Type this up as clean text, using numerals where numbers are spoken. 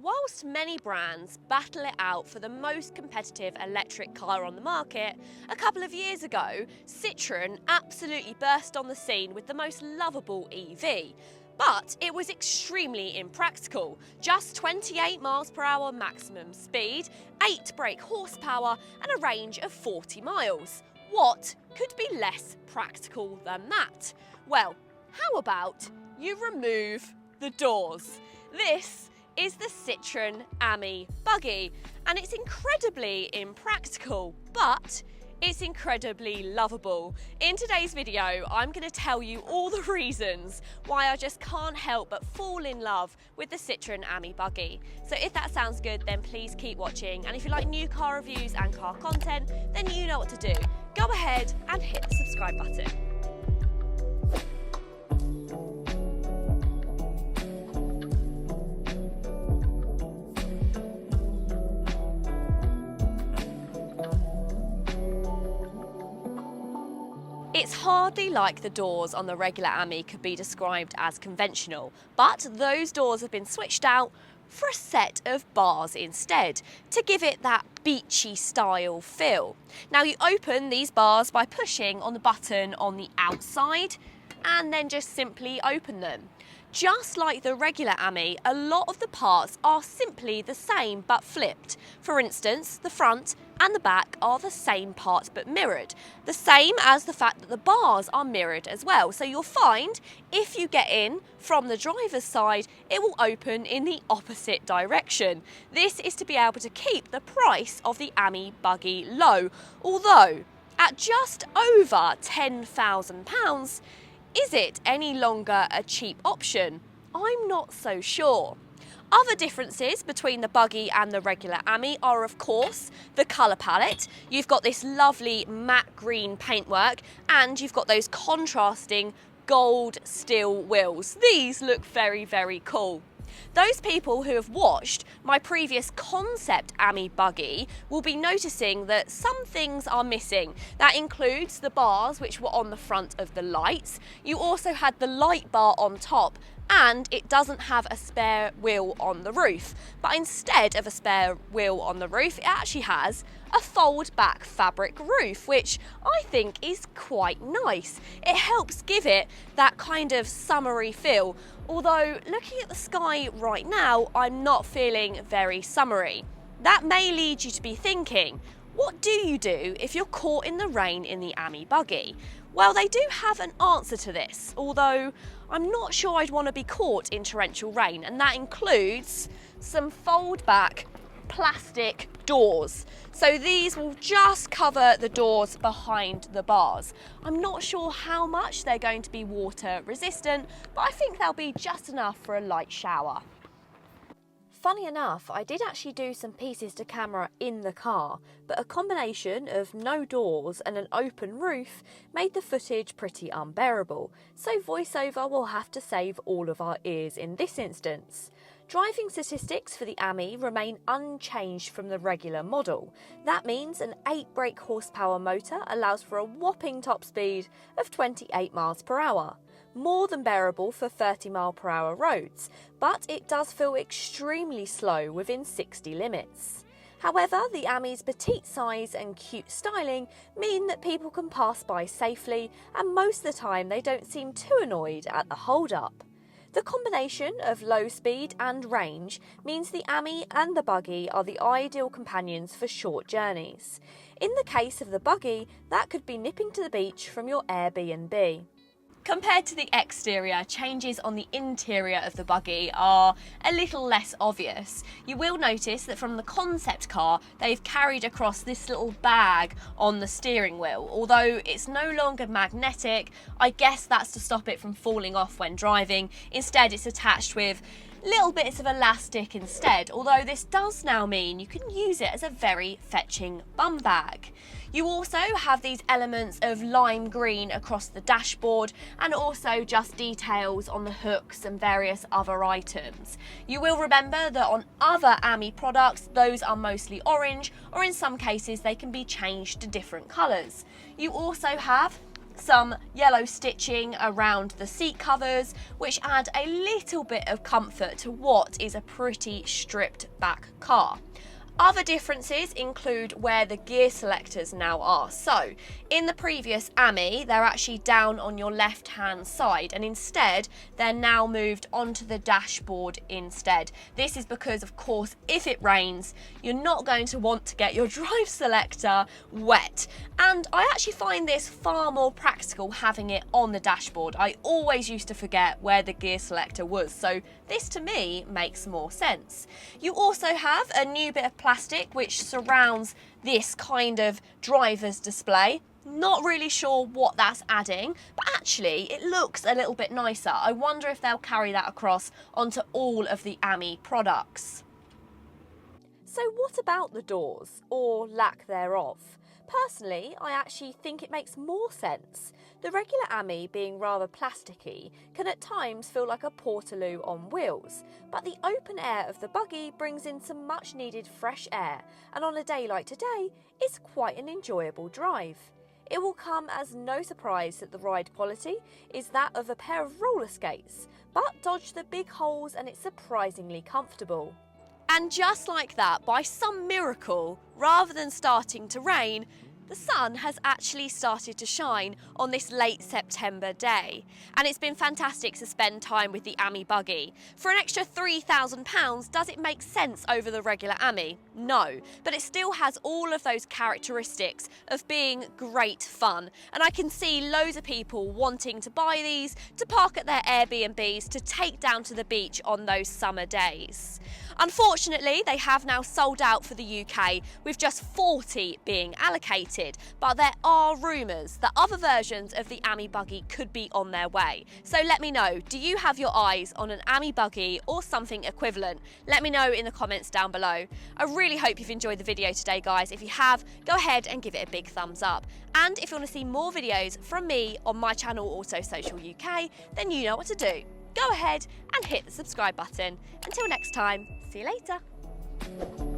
Whilst many brands battle it out for the most competitive electric car on the market, a couple of years ago, Citroën absolutely burst on the scene with the most lovable EV. But it was extremely impractical. Just 28 miles per hour maximum speed, 8 brake horsepower and a range of 40 miles. What could be less practical than that? Well, how about you remove the doors? This is the Citroën Ami buggy, and it's incredibly impractical, but it's incredibly lovable. In today's video, I'm going to tell you all the reasons why I just can't help but fall in love with the Citroën Ami buggy. So if that sounds good, then please keep watching, and if you like new car reviews and car content, then you know what to do. Go ahead and hit the subscribe button. It's hardly like the doors on the regular Ami could be described as conventional, but those doors have been switched out for a set of bars instead, to give it that beachy style feel. Now you open these bars by pushing on the button on the outside and then just simply open them. Just like the regular Ami, a lot of the parts are simply the same but flipped. For instance, the front and the back are the same parts but mirrored. The same as the fact that the bars are mirrored as well. So you'll find if you get in from the driver's side, it will open in the opposite direction. This is to be able to keep the price of the Ami buggy low. Although at just over £10,000, is it any longer a cheap option? I'm not so sure. Other differences between the buggy and the regular Ami are, of course, the colour palette. You've got this lovely matte green paintwork and you've got those contrasting gold steel wheels. These look very, very cool. Those people who have watched my previous concept Ami buggy will be noticing that some things are missing. That includes the bars which were on the front of the lights. You also had the light bar on top, and it doesn't have a spare wheel on the roof. But instead of a spare wheel on the roof, it actually has a fold back fabric roof, which I think is quite nice. It helps give it that kind of summery feel, although looking at the sky right now, I'm not feeling very summery. That may lead you to be thinking, what do you do if you're caught in the rain in the Ami buggy? Well, they do have an answer to this, although I'm not sure I'd want to be caught in torrential rain, and that includes some fold back plastic doors. So these will just cover the doors behind the bars. I'm not sure how much they're going to be water resistant, but I think they'll be just enough for a light shower. Funny enough, I did actually do some pieces to camera in the car, but a combination of no doors and an open roof made the footage pretty unbearable, so voiceover will have to save all of our ears in this instance. Driving statistics for the Ami remain unchanged from the regular model. That means an 8 brake horsepower motor allows for a whopping top speed of 28 miles per hour. More than bearable for 30 mile per hour roads, but it does feel extremely slow within 60 limits. However, the Ami's petite size and cute styling mean that people can pass by safely, and most of the time they don't seem too annoyed at the hold-up. The combination of low speed and range means the Ami and the buggy are the ideal companions for short journeys. In the case of the buggy, that could be nipping to the beach from your Airbnb. Compared to the exterior, changes on the interior of the buggy are a little less obvious. You will notice that from the concept car, they've carried across this little bag on the steering wheel. Although it's no longer magnetic, I guess that's to stop it from falling off when driving. Instead, it's attached with little bits of elastic instead, although this does now mean you can use it as a very fetching bum bag. You also have these elements of lime green across the dashboard and also just details on the hooks and various other items. You will remember that on other Ami products, those are mostly orange, or in some cases they can be changed to different colours. You also have some yellow stitching around the seat covers, which add a little bit of comfort to what is a pretty stripped back car. Other differences include where the gear selectors now are. So, in the previous AMI, they're actually down on your left-hand side, and instead, they're now moved onto the dashboard instead. This is because, of course, if it rains, you're not going to want to get your drive selector wet. And I actually find this far more practical having it on the dashboard. I always used to forget where the gear selector was, so this to me makes more sense. You also have a new bit of plastic which surrounds this kind of driver's display. Not really sure what that's adding, but actually it looks a little bit nicer. I wonder if they'll carry that across onto all of the AMI products. So what about the doors, or lack thereof? Personally, I actually think it makes more sense. The regular AMI, being rather plasticky, can at times feel like a Portaloo on wheels, but the open air of the buggy brings in some much needed fresh air, and on a day like today, it's quite an enjoyable drive. It will come as no surprise that the ride quality is that of a pair of roller skates, but dodge the big holes and it's surprisingly comfortable. And just like that, by some miracle, rather than starting to rain, the sun has actually started to shine on this late September day. And it's been fantastic to spend time with the AMI buggy. For an extra £3,000, does it make sense over the regular AMI? No, but it still has all of those characteristics of being great fun. And I can see loads of people wanting to buy these, to park at their Airbnbs, to take down to the beach on those summer days. Unfortunately, they have now sold out for the UK, with just 40 being allocated, but there are rumours that other versions of the AMI buggy could be on their way. So let me know, do you have your eyes on an AMI buggy or something equivalent? Let me know in the comments down below. I really hope you've enjoyed the video today, guys. If you have, go ahead and give it a big thumbs up. And if you want to see more videos from me on my channel, Also Social UK, then you know what to do. Go ahead and hit the subscribe button. Until next time, see you later.